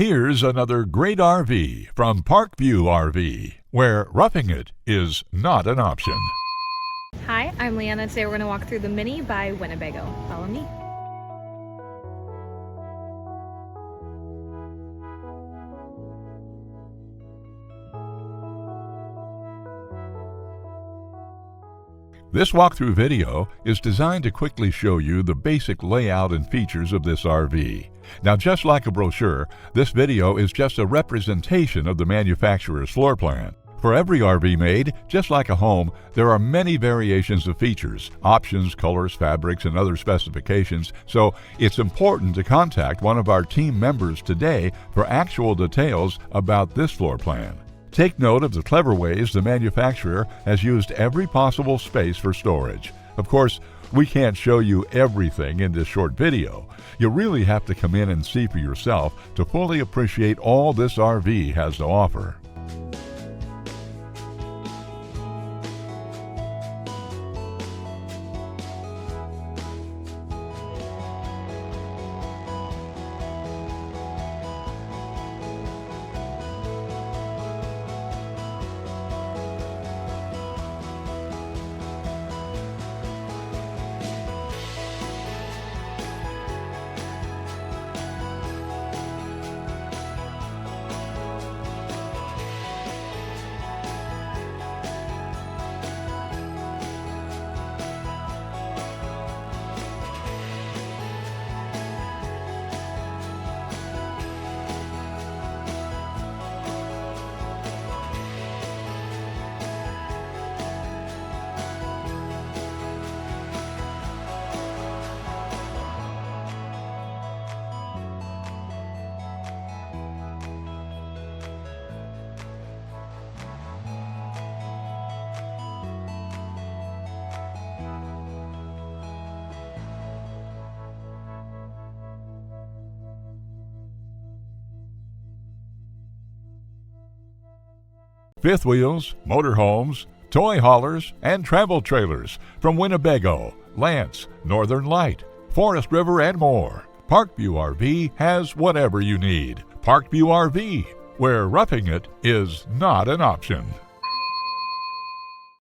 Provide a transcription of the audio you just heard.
Here's another great RV from Parkview RV, where roughing it is not an option. Hi, I'm Leanna. Today we're going to walk through the Minnie by Winnebago. Follow me. This walkthrough video is designed to quickly show you the basic layout and features of this RV. Now, just like a brochure, this video is just a representation of the manufacturer's floor plan. For every RV made, just like a home, there are many variations of features, options, colors, fabrics, and other specifications, so it's important to contact one of our team members today for actual details about this floor plan. Take note of the clever ways the manufacturer has used every possible space for storage. Of course, we can't show you everything in this short video. You really have to come in and see for yourself to fully appreciate all this RV has to offer. Fifth wheels, motorhomes, toy haulers, and travel trailers from Winnebago, Lance, Northern Light, Forest River, and more. Parkview RV has whatever you need. Parkview RV, where roughing it is not an option.